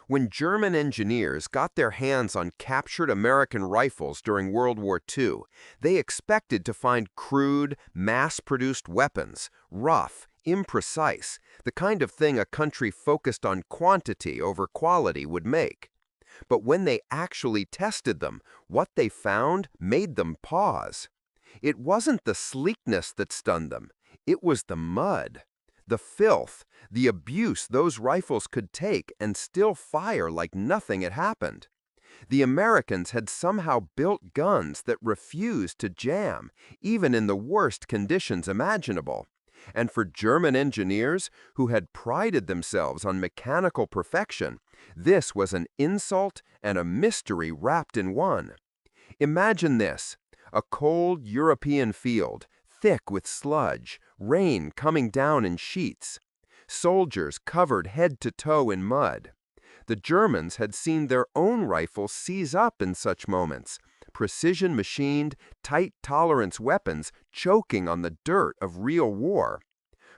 When German engineers got their hands on captured American rifles during World War II, they expected to find crude, mass-produced weapons, rough, imprecise, the kind of thing a country focused on quantity over quality would make. But when they actually tested them, what they found made them pause. It wasn't the sleekness that stunned them, it was the mud. The filth, the abuse those rifles could take and still fire like nothing had happened. The Americans had somehow built guns that refused to jam, even in the worst conditions imaginable. And for German engineers, who had prided themselves on mechanical perfection, this was an insult and a mystery wrapped in one. Imagine this: a cold European field, thick with sludge, rain coming down in sheets. Soldiers covered head to toe in mud. The Germans had seen their own rifles seize up in such moments, precision-machined, tight-tolerance weapons choking on the dirt of real war.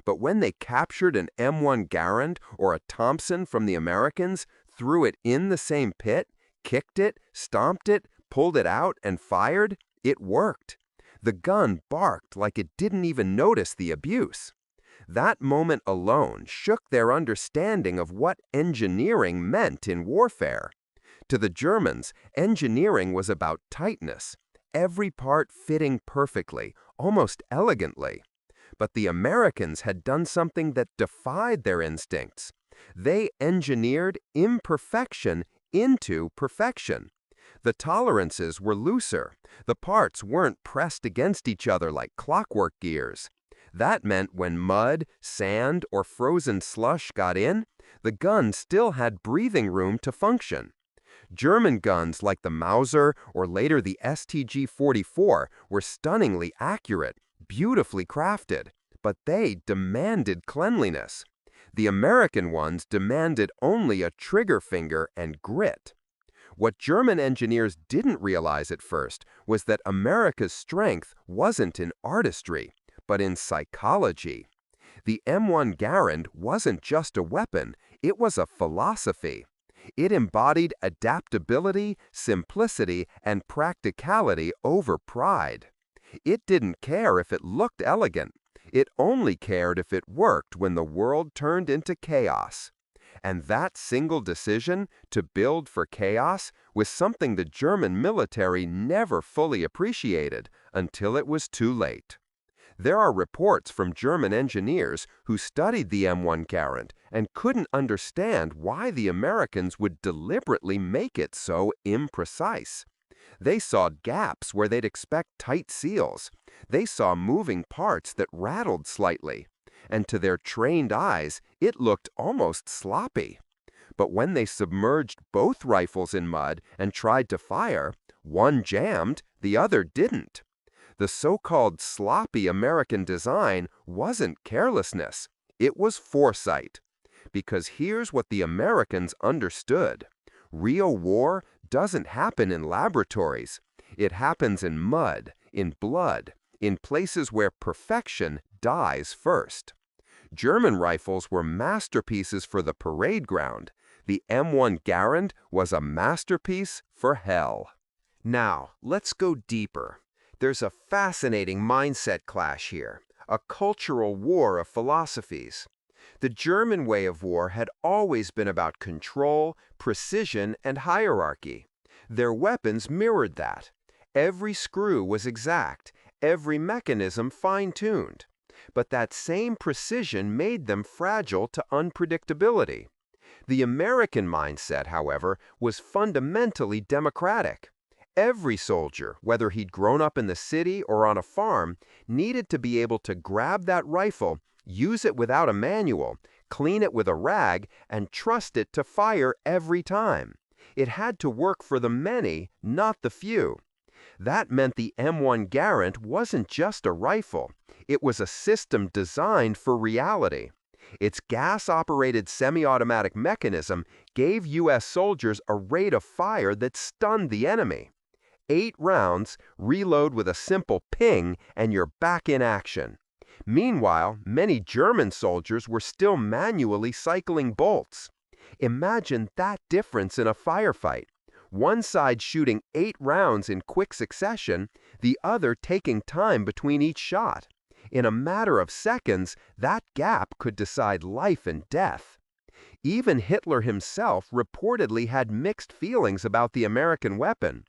But when they captured an M1 Garand or a Thompson from the Americans, threw it in the same pit, kicked it, stomped it, pulled it out, and fired, it worked. The gun barked like it didn't even notice the abuse. That moment alone shook their understanding of what engineering meant in warfare. To the Germans, engineering was about tightness, every part fitting perfectly, almost elegantly. But the Americans had done something that defied their instincts. They engineered imperfection into perfection. The tolerances were looser. The parts weren't pressed against each other like clockwork gears. That meant when mud, sand, or frozen slush got in, the gun still had breathing room to function. German guns like the Mauser or later the STG-44 were stunningly accurate, beautifully crafted, but they demanded cleanliness. The American ones demanded only a trigger finger and grit. What German engineers didn't realize at first was that America's strength wasn't in artistry, but in psychology. The M1 Garand wasn't just a weapon, it was a philosophy. It embodied adaptability, simplicity, and practicality over pride. It didn't care if it looked elegant. It only cared if it worked when the world turned into chaos. And that single decision, to build for chaos, was something the German military never fully appreciated until it was too late. There are reports from German engineers who studied the M1 Garand and couldn't understand why the Americans would deliberately make it so imprecise. They saw gaps where they'd expect tight seals. They saw moving parts that rattled slightly. And to their trained eyes, it looked almost sloppy. But when they submerged both rifles in mud and tried to fire, one jammed, the other didn't. The so-called sloppy American design wasn't carelessness, it was foresight. Because here's what the Americans understood: real war doesn't happen in laboratories. It happens in mud, in blood, in places where perfection dies first. German rifles were masterpieces for the parade ground. The M1 Garand was a masterpiece for hell. Now, let's go deeper. There's a fascinating mindset clash here, a cultural war of philosophies. The German way of war had always been about control, precision, and hierarchy. Their weapons mirrored that. Every screw was exact, every mechanism fine-tuned. But that same precision made them fragile to unpredictability. The American mindset, however, was fundamentally democratic. Every soldier, whether he'd grown up in the city or on a farm, needed to be able to grab that rifle, use it without a manual, clean it with a rag, and trust it to fire every time. It had to work for the many, not the few. That meant the M1 Garand wasn't just a rifle. It was a system designed for reality. Its gas-operated semi-automatic mechanism gave U.S. soldiers a rate of fire that stunned the enemy. 8 rounds, reload with a simple ping, and you're back in action. Meanwhile, many German soldiers were still manually cycling bolts. Imagine that difference in a firefight. One side shooting 8 rounds in quick succession, the other taking time between each shot. In a matter of seconds, that gap could decide life and death. Even Hitler himself reportedly had mixed feelings about the American weapon.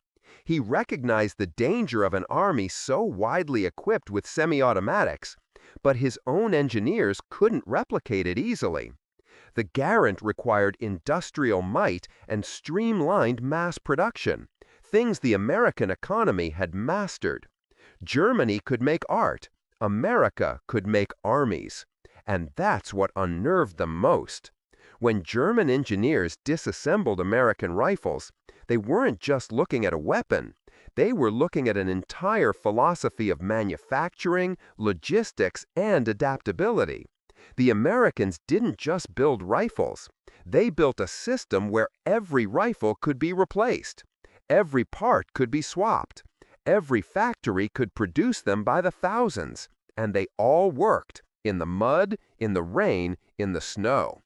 He recognized the danger of an army so widely equipped with semi-automatics, but his own engineers couldn't replicate it easily. The Garand required industrial might and streamlined mass production, things the American economy had mastered. Germany could make art, America could make armies, and that's what unnerved them most. When German engineers disassembled American rifles, they weren't just looking at a weapon, they were looking at an entire philosophy of manufacturing, logistics, and adaptability. The Americans didn't just build rifles, they built a system where every rifle could be replaced, every part could be swapped, every factory could produce them by the thousands, and they all worked, in the mud, in the rain, in the snow.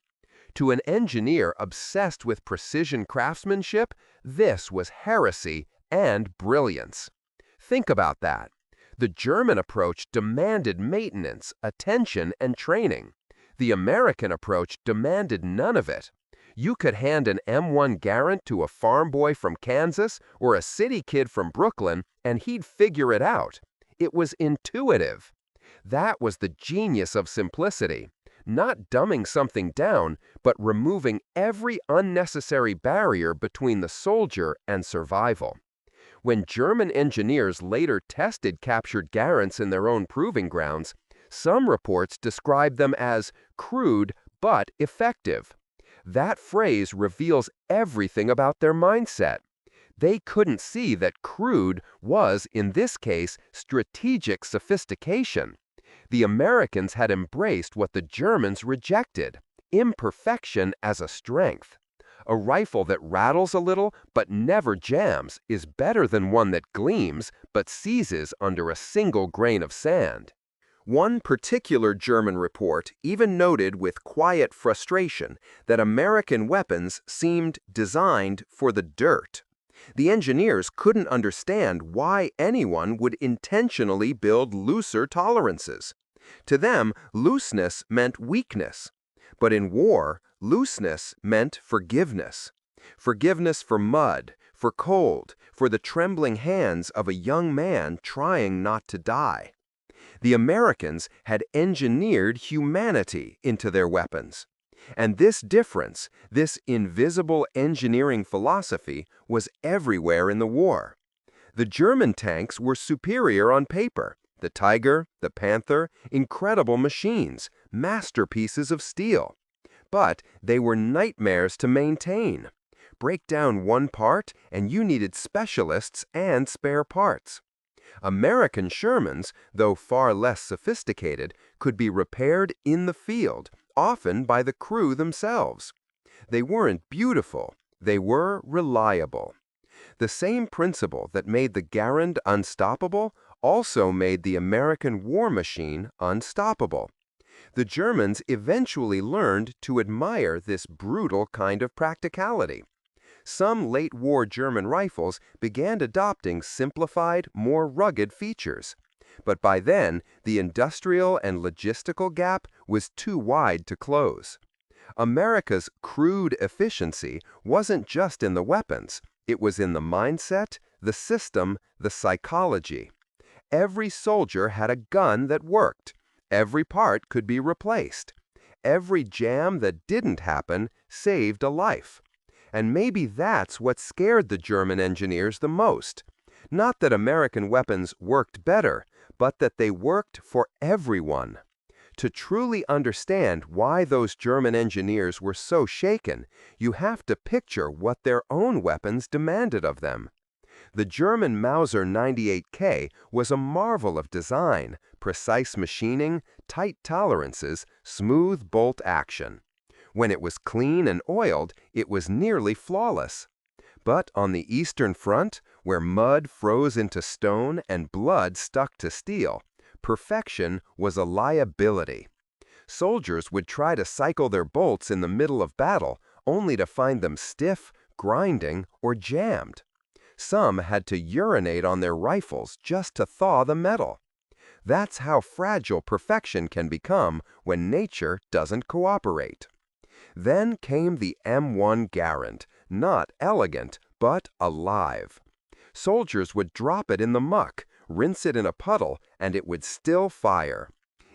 To an engineer obsessed with precision craftsmanship, this was heresy and brilliance. Think about that. The German approach demanded maintenance, attention, and training. The American approach demanded none of it. You could hand an M1 Garand to a farm boy from Kansas or a city kid from Brooklyn, and he'd figure it out. It was intuitive. That was the genius of simplicity. Not dumbing something down, but removing every unnecessary barrier between the soldier and survival. When German engineers later tested captured Garands in their own proving grounds, some reports described them as crude but effective. That phrase reveals everything about their mindset. They couldn't see that crude was, in this case, strategic sophistication. The Americans had embraced what the Germans rejected, imperfection as a strength. A rifle that rattles a little but never jams is better than one that gleams but seizes under a single grain of sand. One particular German report even noted with quiet frustration that American weapons seemed designed for the dirt. The engineers couldn't understand why anyone would intentionally build looser tolerances. To them, looseness meant weakness. But in war, looseness meant forgiveness. Forgiveness for mud, for cold, for the trembling hands of a young man trying not to die. The Americans had engineered humanity into their weapons. And this difference, this invisible engineering philosophy, was everywhere in the war. The German tanks were superior on paper. The Tiger, the Panther, incredible machines, masterpieces of steel. But they were nightmares to maintain. Break down one part, and you needed specialists and spare parts. American Shermans, though far less sophisticated, could be repaired in the field, often by the crew themselves. They weren't beautiful, they were reliable. The same principle that made the Garand unstoppable also made the American war machine unstoppable. The Germans eventually learned to admire this brutal kind of practicality. Some late-war German rifles began adopting simplified, more rugged features. But by then, the industrial and logistical gap was too wide to close. America's crude efficiency wasn't just in the weapons, it was in the mindset, the system, the psychology. Every soldier had a gun that worked. Every part could be replaced. Every jam that didn't happen saved a life. And maybe that's what scared the German engineers the most. Not that American weapons worked better, but that they worked for everyone. To truly understand why those German engineers were so shaken, you have to picture what their own weapons demanded of them. The German Mauser 98K was a marvel of design, precise machining, tight tolerances, smooth bolt action. When it was clean and oiled, it was nearly flawless. But on the Eastern Front, where mud froze into stone and blood stuck to steel, perfection was a liability. Soldiers would try to cycle their bolts in the middle of battle, only to find them stiff, grinding, or jammed. Some had to urinate on their rifles just to thaw the metal. That's how fragile perfection can become when nature doesn't cooperate. Then came the M1 Garand, not elegant, but alive. Soldiers would drop it in the muck, rinse it in a puddle, and it would still fire.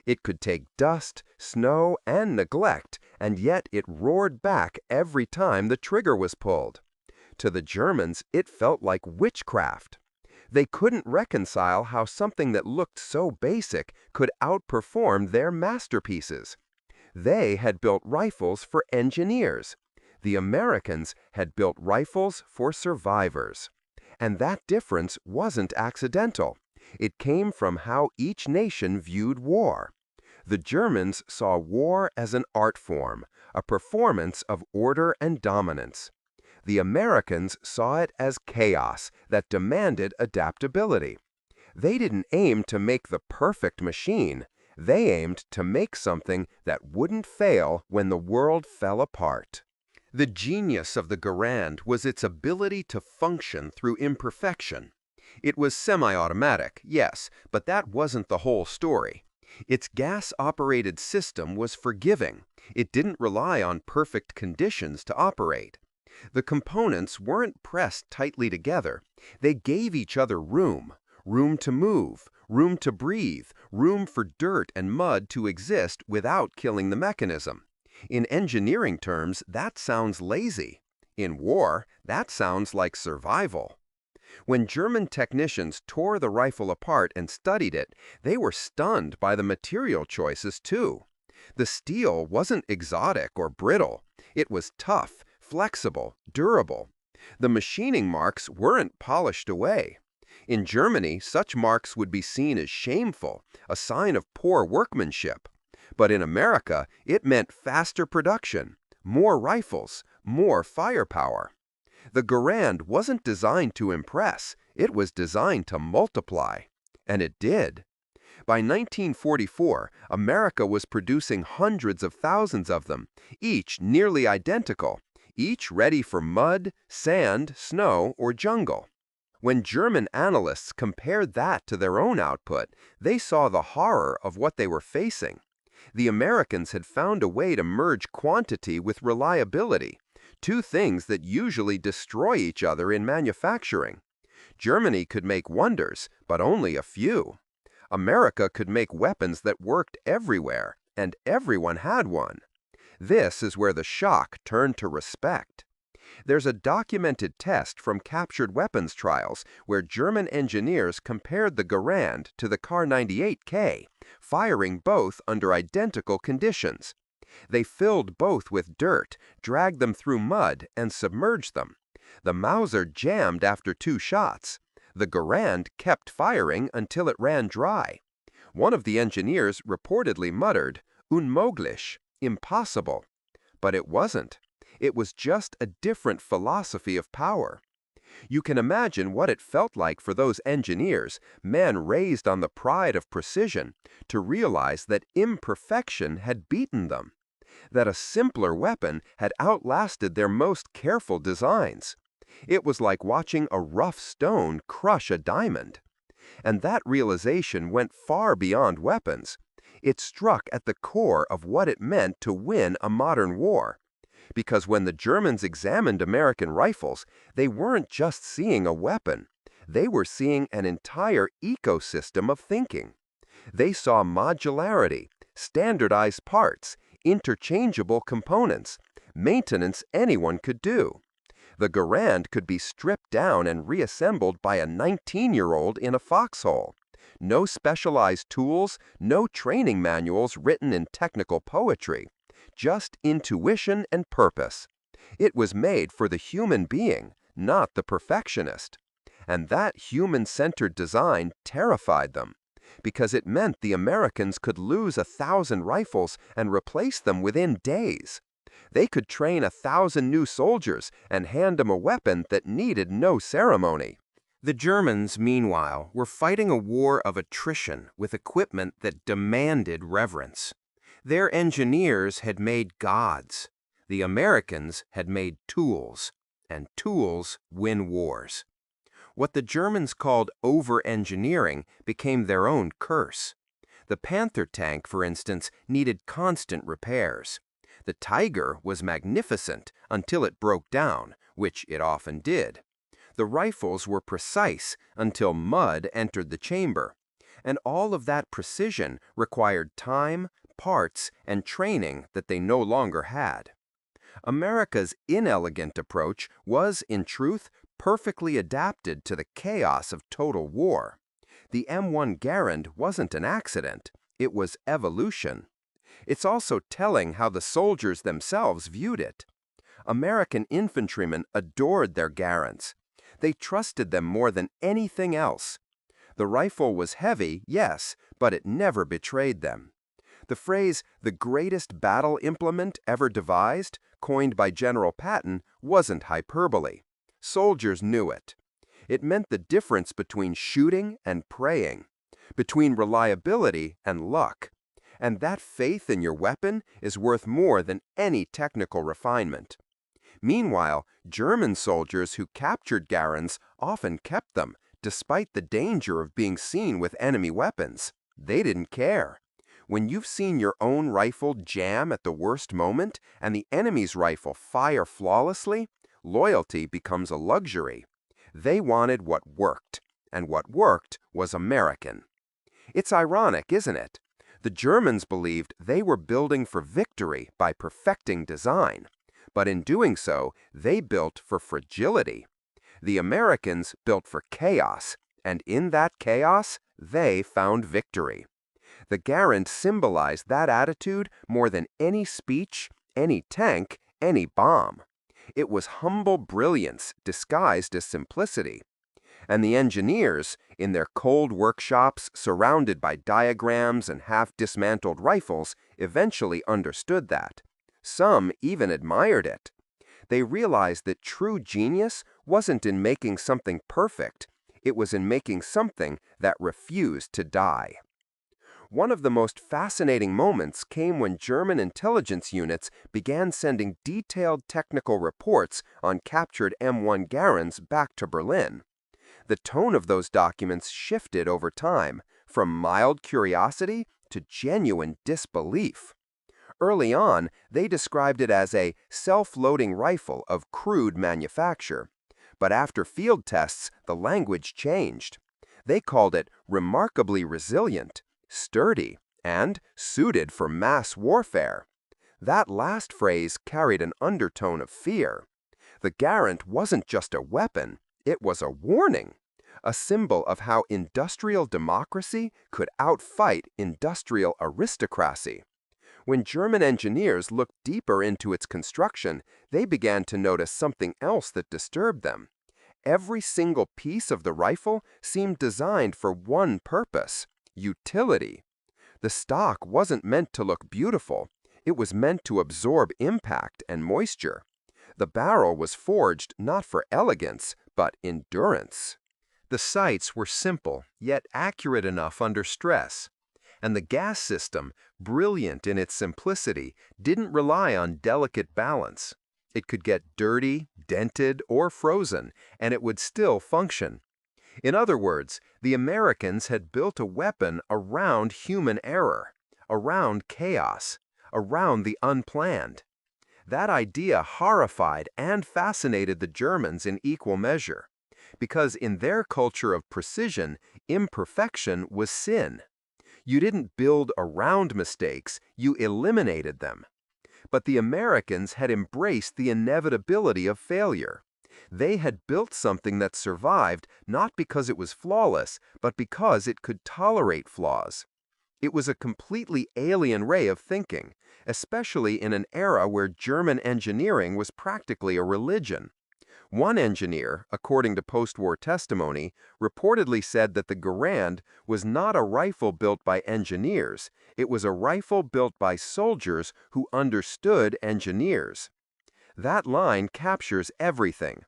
It could take dust, snow, and neglect, and yet it roared back every time the trigger was pulled. To the Germans, it felt like witchcraft. They couldn't reconcile how something that looked so basic could outperform their masterpieces. They had built rifles for engineers. The Americans had built rifles for survivors. And that difference wasn't accidental. It came from how each nation viewed war. The Germans saw war as an art form, a performance of order and dominance. The Americans saw it as chaos that demanded adaptability. They didn't aim to make the perfect machine. They aimed to make something that wouldn't fail when the world fell apart. The genius of the Garand was its ability to function through imperfection. It was semi-automatic, yes, but that wasn't the whole story. Its gas-operated system was forgiving. It didn't rely on perfect conditions to operate. The components weren't pressed tightly together. They gave each other room to move, room to breathe, room for dirt and mud to exist without killing the mechanism. In engineering terms, that sounds lazy. In war, that sounds like survival. When German technicians tore the rifle apart and studied it, they were stunned by the material choices too. The steel wasn't exotic or brittle. It was tough, flexible, durable. The machining marks weren't polished away. In Germany, such marks would be seen as shameful, a sign of poor workmanship. But in America, it meant faster production, more rifles, more firepower. The Garand wasn't designed to impress, it was designed to multiply. And it did. By 1944, America was producing hundreds of thousands of them, each nearly identical, each ready for mud, sand, snow, or jungle. When German analysts compared that to their own output, they saw the horror of what they were facing. The Americans had found a way to merge quantity with reliability, two things that usually destroy each other in manufacturing. Germany could make wonders, but only a few. America could make weapons that worked everywhere, and everyone had one. This is where the shock turned to respect. There's a documented test from captured weapons trials where German engineers compared the Garand to the Kar 98K, firing both under identical conditions. They filled both with dirt, dragged them through mud, and submerged them. The Mauser jammed after 2 shots. The Garand kept firing until it ran dry. One of the engineers reportedly muttered, "Unmöglich," impossible. But it wasn't. It was just a different philosophy of power. You can imagine what it felt like for those engineers, men raised on the pride of precision, to realize that imperfection had beaten them, that a simpler weapon had outlasted their most careful designs. It was like watching a rough stone crush a diamond. And that realization went far beyond weapons. It struck at the core of what it meant to win a modern war. Because when the Germans examined American rifles, they weren't just seeing a weapon. They were seeing an entire ecosystem of thinking. They saw modularity, standardized parts, interchangeable components, maintenance anyone could do. The Garand could be stripped down and reassembled by a 19-year-old in a foxhole. No specialized tools, no training manuals written in technical poetry. Just intuition and purpose. It was made for the human being, not the perfectionist. And that human-centered design terrified them, because it meant the Americans could lose 1,000 rifles and replace them within days. They could train 1,000 new soldiers and hand them a weapon that needed no ceremony. The Germans, meanwhile, were fighting a war of attrition with equipment that demanded reverence. Their engineers had made gods. The Americans had made tools, and tools win wars. What the Germans called over-engineering became their own curse. The Panther tank, for instance, needed constant repairs. The Tiger was magnificent until it broke down, which it often did. The rifles were precise until mud entered the chamber. And all of that precision required time, parts, and training that they no longer had. America's inelegant approach was, in truth, perfectly adapted to the chaos of total war. The M1 Garand wasn't an accident, it was evolution. It's also telling how the soldiers themselves viewed it. American infantrymen adored their Garands. They trusted them more than anything else. The rifle was heavy, yes, but it never betrayed them. The phrase, "the greatest battle implement ever devised," coined by General Patton, wasn't hyperbole. Soldiers knew it. It meant the difference between shooting and praying, between reliability and luck. And that faith in your weapon is worth more than any technical refinement. Meanwhile, German soldiers who captured Garands often kept them, despite the danger of being seen with enemy weapons. They didn't care. When you've seen your own rifle jam at the worst moment and the enemy's rifle fire flawlessly, loyalty becomes a luxury. They wanted what worked, and what worked was American. It's ironic, isn't it? The Germans believed they were building for victory by perfecting design, but in doing so, they built for fragility. The Americans built for chaos, and in that chaos, they found victory. The Garand symbolized that attitude more than any speech, any tank, any bomb. It was humble brilliance disguised as simplicity. And the engineers, in their cold workshops surrounded by diagrams and half-dismantled rifles, eventually understood that. Some even admired it. They realized that true genius wasn't in making something perfect, it was in making something that refused to die. One of the most fascinating moments came when German intelligence units began sending detailed technical reports on captured M1 Garands back to Berlin. The tone of those documents shifted over time, from mild curiosity to genuine disbelief. Early on, they described it as a self-loading rifle of crude manufacture. But after field tests, the language changed. They called it remarkably resilient, sturdy, and suited for mass warfare. That last phrase carried an undertone of fear. The Garand wasn't just a weapon, it was a warning, a symbol of how industrial democracy could outfight industrial aristocracy. When German engineers looked deeper into its construction, they began to notice something else that disturbed them. Every single piece of the rifle seemed designed for one purpose: utility. The stock wasn't meant to look beautiful, it was meant to absorb impact and moisture. The barrel was forged not for elegance, but endurance. The sights were simple, yet accurate enough under stress. And the gas system, brilliant in its simplicity, didn't rely on delicate balance. It could get dirty, dented, or frozen, and it would still function. In other words, the Americans had built a weapon around human error, around chaos, around the unplanned. That idea horrified and fascinated the Germans in equal measure, because in their culture of precision, imperfection was sin. You didn't build around mistakes, you eliminated them. But the Americans had embraced the inevitability of failure. They had built something that survived not because it was flawless, but because it could tolerate flaws. It was a completely alien way of thinking, especially in an era where German engineering was practically a religion. One engineer, according to post-war testimony, reportedly said that the Garand was not a rifle built by engineers, it was a rifle built by soldiers who understood engineers. That line captures everything.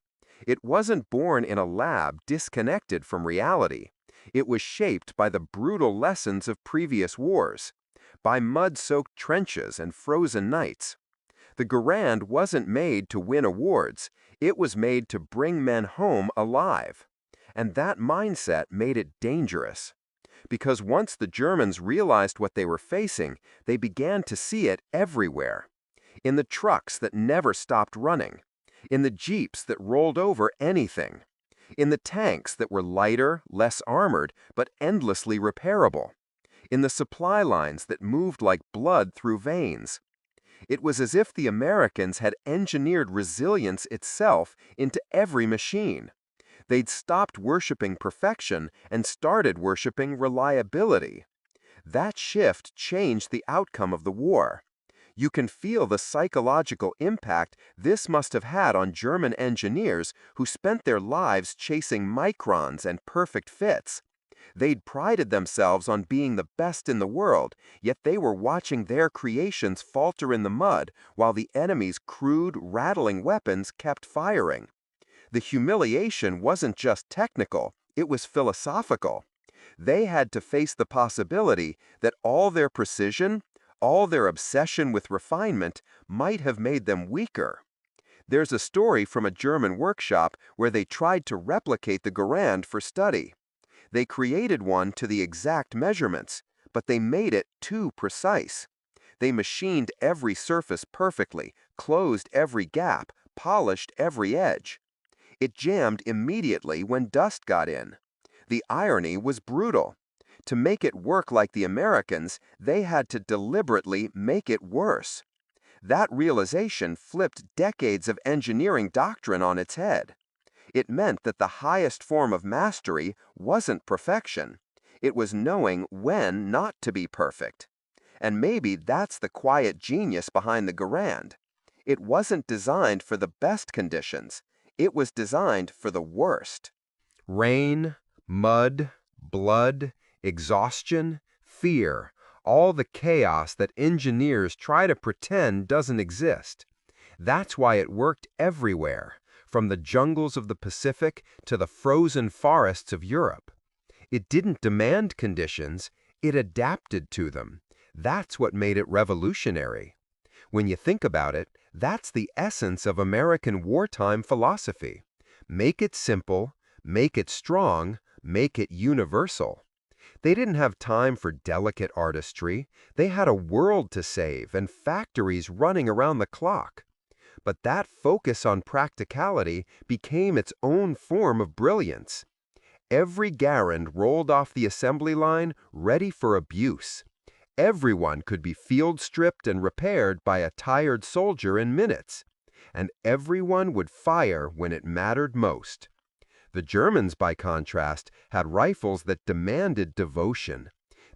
It wasn't born in a lab disconnected from reality. It was shaped by the brutal lessons of previous wars, by mud-soaked trenches and frozen nights. The Garand wasn't made to win awards, it was made to bring men home alive. And that mindset made it dangerous. Because once the Germans realized what they were facing, they began to see it everywhere. In the trucks that never stopped running, in the jeeps that rolled over anything, in the tanks that were lighter, less armored, but endlessly repairable, in the supply lines that moved like blood through veins. It was as if the Americans had engineered resilience itself into every machine. They'd stopped worshiping perfection and started worshiping reliability. That shift changed the outcome of the war. You can feel the psychological impact this must have had on German engineers who spent their lives chasing microns and perfect fits. They'd prided themselves on being the best in the world, yet they were watching their creations falter in the mud while the enemy's crude, rattling weapons kept firing. The humiliation wasn't just technical, it was philosophical. They had to face the possibility that all their precision, all their obsession with refinement, might have made them weaker. There's a story from a German workshop where they tried to replicate the Garand for study. They created one to the exact measurements, but they made it too precise. They machined every surface perfectly, closed every gap, polished every edge. It jammed immediately when dust got in. The irony was brutal. To make it work like the Americans, they had to deliberately make it worse. That realization flipped decades of engineering doctrine on its head. It meant that the highest form of mastery wasn't perfection. It was knowing when not to be perfect. And maybe that's the quiet genius behind the Garand. It wasn't designed for the best conditions. It was designed for the worst. Rain, mud, blood, exhaustion, fear, all the chaos that engineers try to pretend doesn't exist. That's why it worked everywhere, from the jungles of the Pacific to the frozen forests of Europe. It didn't demand conditions, it adapted to them. That's what made it revolutionary. When you think about it, that's the essence of American wartime philosophy. Make it simple, make it strong, make it universal. They didn't have time for delicate artistry. They had a world to save and factories running around the clock. But that focus on practicality became its own form of brilliance. Every Garand rolled off the assembly line ready for abuse. Everyone could be field stripped and repaired by a tired soldier in minutes. And everyone would fire when it mattered most. The Germans, by contrast, had rifles that demanded devotion.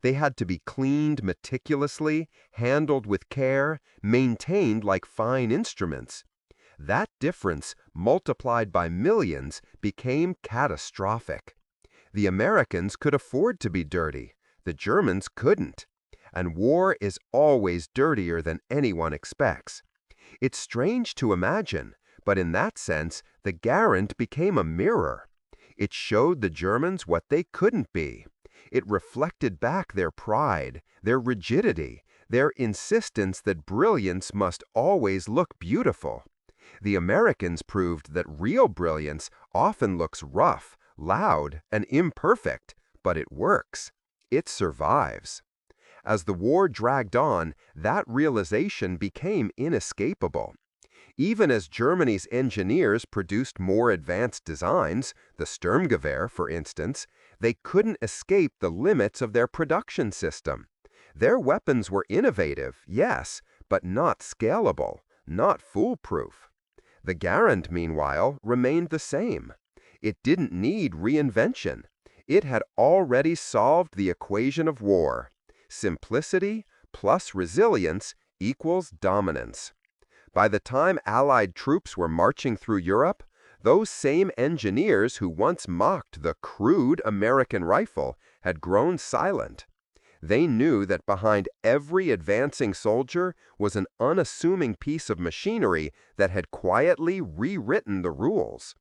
They had to be cleaned meticulously, handled with care, maintained like fine instruments. That difference, multiplied by millions, became catastrophic. The Americans could afford to be dirty. The Germans couldn't. And war is always dirtier than anyone expects. It's strange to imagine, but in that sense, the Garand became a mirror. It showed the Germans what they couldn't be. It reflected back their pride, their rigidity, their insistence that brilliance must always look beautiful. The Americans proved that real brilliance often looks rough, loud, and imperfect, but it works. It survives. As the war dragged on, that realization became inescapable. Even as Germany's engineers produced more advanced designs, the Sturmgewehr, for instance, they couldn't escape the limits of their production system. Their weapons were innovative, yes, but not scalable, not foolproof. The Garand, meanwhile, remained the same. It didn't need reinvention. It had already solved the equation of war. Simplicity plus resilience equals dominance. By the time Allied troops were marching through Europe, those same engineers who once mocked the crude American rifle had grown silent. They knew that behind every advancing soldier was an unassuming piece of machinery that had quietly rewritten the rules.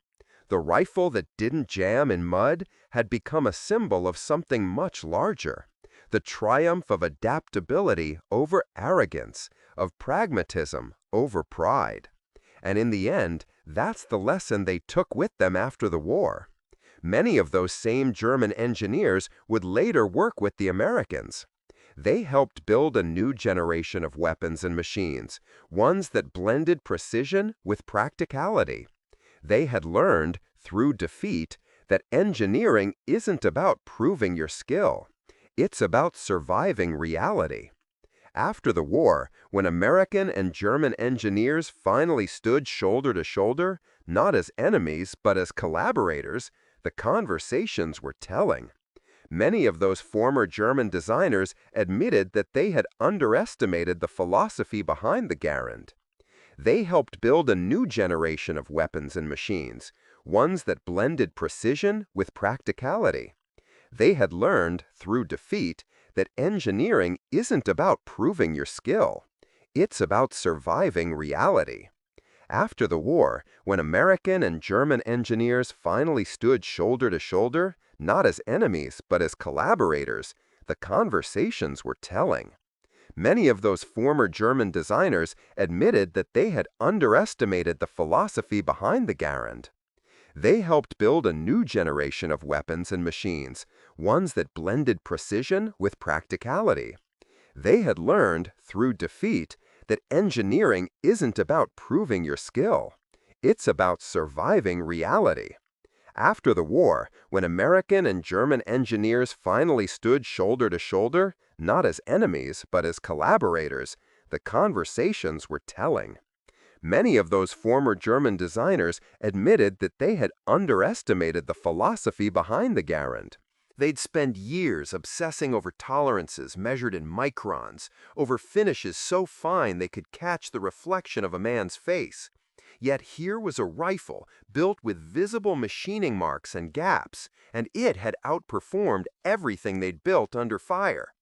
The rifle that didn't jam in mud had become a symbol of something much larger. the triumph of adaptability over arrogance, of pragmatism over pride. And in the end, that's the lesson they took with them after the war. Many of those same German engineers would later work with the Americans. They helped build a new generation of weapons and machines, ones that blended precision with practicality. They had learned, through defeat, that engineering isn't about proving your skill. It's about surviving reality. After the war, when American and German engineers finally stood shoulder to shoulder, not as enemies but as collaborators, the conversations were telling. Many of those former German designers admitted that they had underestimated the philosophy behind the Garand. They helped build a new generation of weapons and machines, ones that blended precision with practicality. They had learned, through defeat, that engineering isn't about proving your skill. It's about surviving reality. After the war, when American and German engineers finally stood shoulder to shoulder, not as enemies but as collaborators, the conversations were telling. Many of those former German designers admitted that they had underestimated the philosophy behind the Garand. They helped build a new generation of weapons and machines, ones that blended precision with practicality. They had learned, through defeat, that engineering isn't about proving your skill. It's about surviving reality. After the war, when American and German engineers finally stood shoulder to shoulder, not as enemies but as collaborators, the conversations were telling. Many of those former German designers admitted that they had underestimated the philosophy behind the Garand. They'd spend years obsessing over tolerances measured in microns, over finishes so fine they could catch the reflection of a man's face. Yet here was a rifle built with visible machining marks and gaps, and it had outperformed everything they'd built under fire.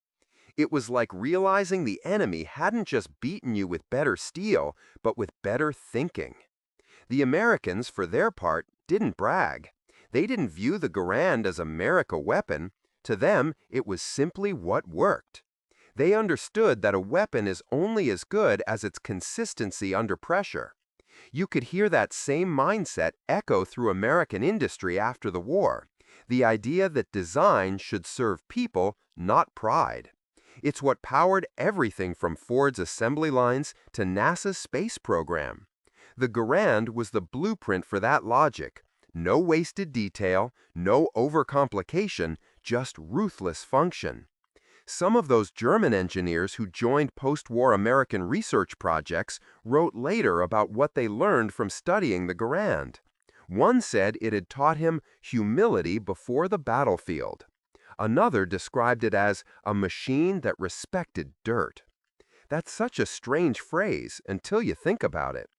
It was like realizing the enemy hadn't just beaten you with better steel, but with better thinking. The Americans, for their part, didn't brag. They didn't view the Garand as a America weapon. To them, it was simply what worked. They understood that a weapon is only as good as its consistency under pressure. You could hear that same mindset echo through American industry after the war, the idea that design should serve people, not pride. It's what powered everything from Ford's assembly lines to NASA's space program. The Garand was the blueprint for that logic. No wasted detail, no overcomplication, just ruthless function. Some of those German engineers who joined post-war American research projects wrote later about what they learned from studying the Garand. One said it had taught him humility before the battlefield. Another described it as a machine that respected dirt. That's such a strange phrase until you think about it.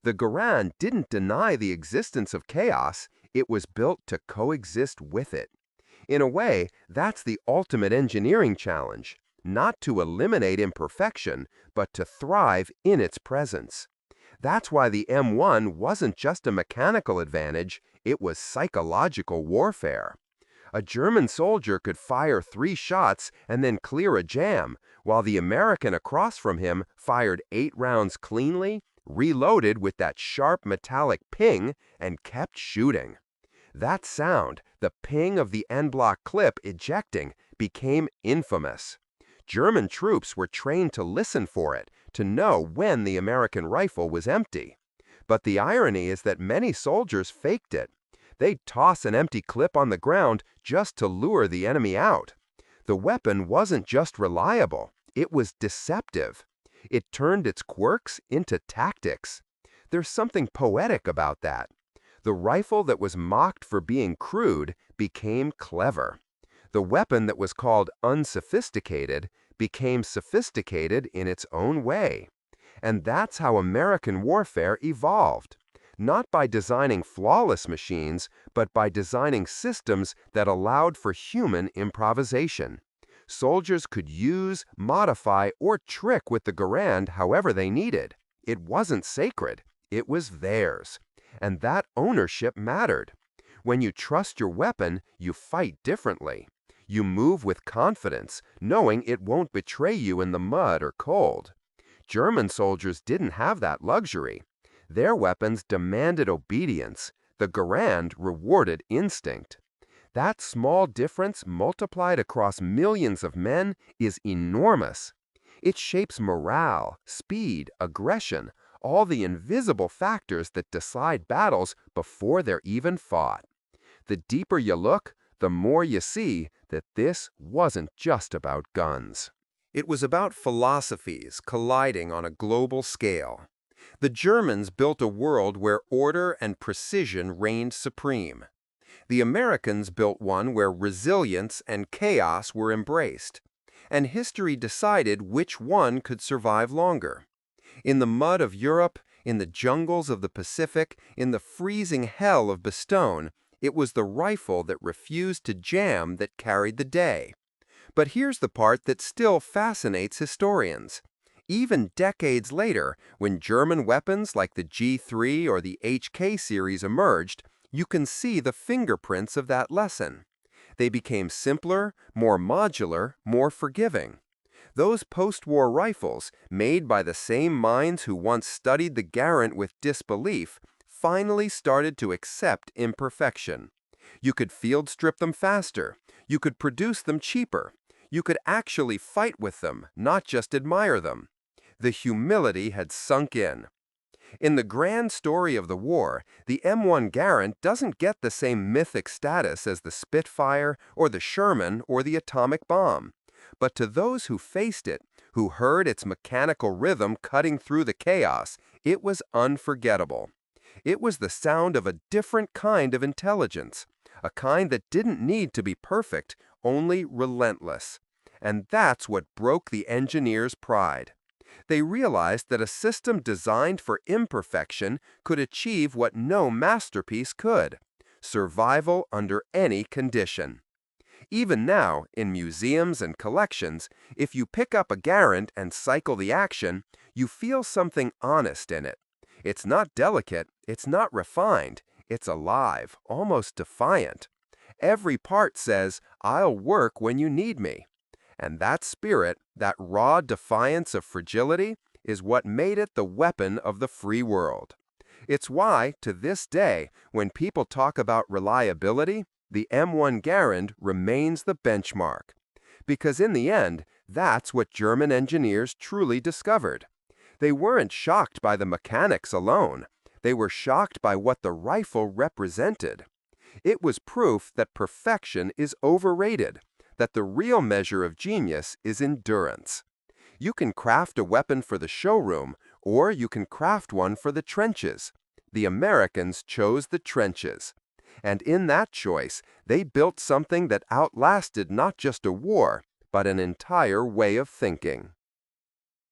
The Garand didn't deny the existence of chaos, it was built to coexist with it. In a way, that's the ultimate engineering challenge, not to eliminate imperfection, but to thrive in its presence. That's why the M1 wasn't just a mechanical advantage, it was psychological warfare. A German soldier could fire 3 shots and then clear a jam, while the American across from him fired 8 rounds cleanly, reloaded with that sharp metallic ping, and kept shooting. That sound, the ping of the en-bloc clip ejecting, became infamous. German troops were trained to listen for it, to know when the American rifle was empty. But the irony is that many soldiers faked it. They'd toss an empty clip on the ground just to lure the enemy out. The weapon wasn't just reliable, it was deceptive. It turned its quirks into tactics. There's something poetic about that. The rifle that was mocked for being crude became clever. The weapon that was called unsophisticated became sophisticated in its own way. And that's how American warfare evolved. Not by designing flawless machines, but by designing systems that allowed for human improvisation. Soldiers could use, modify, or trick with the Garand however they needed. It wasn't sacred, it was theirs. And that ownership mattered. When you trust your weapon, you fight differently. You move with confidence, knowing it won't betray you in the mud or cold. German soldiers didn't have that luxury. Their weapons demanded obedience. The Garand rewarded instinct. That small difference multiplied across millions of men is enormous. It shapes morale, speed, aggression, all the invisible factors that decide battles before they're even fought. The deeper you look, the more you see that this wasn't just about guns. It was about philosophies colliding on a global scale. The Germans built a world where order and precision reigned supreme. The Americans built one where resilience and chaos were embraced. And history decided which one could survive longer. In the mud of Europe, in the jungles of the Pacific, in the freezing hell of Bastogne, it was the rifle that refused to jam that carried the day. But here's the part that still fascinates historians. Even decades later, when German weapons like the G3 or the HK series emerged, you can see the fingerprints of that lesson. They became simpler, more modular, more forgiving. Those post-war rifles, made by the same minds who once studied the Garand with disbelief, finally started to accept imperfection. You could field strip them faster. You could produce them cheaper. You could actually fight with them, not just admire them. The humility had sunk in. In the grand story of the war, the M1 Garand doesn't get the same mythic status as the Spitfire or the Sherman or the atomic bomb. But to those who faced it, who heard its mechanical rhythm cutting through the chaos, it was unforgettable. It was the sound of a different kind of intelligence, a kind that didn't need to be perfect, only relentless. And that's what broke the engineers' pride. They realized that a system designed for imperfection could achieve what no masterpiece could: survival under any condition. Even now, in museums and collections, if you pick up a Garand and cycle the action, you feel something honest in it. It's not delicate, it's not refined, it's alive, almost defiant. Every part says, "I'll work when you need me." And that spirit, that raw defiance of fragility, is what made it the weapon of the free world. It's why, to this day, when people talk about reliability, the M1 Garand remains the benchmark. Because in the end, that's what German engineers truly discovered. They weren't shocked by the mechanics alone. They were shocked by what the rifle represented. It was proof that perfection is overrated, that the real measure of genius is endurance. You can craft a weapon for the showroom, or you can craft one for the trenches. The Americans chose the trenches. And in that choice, they built something that outlasted not just a war, but an entire way of thinking.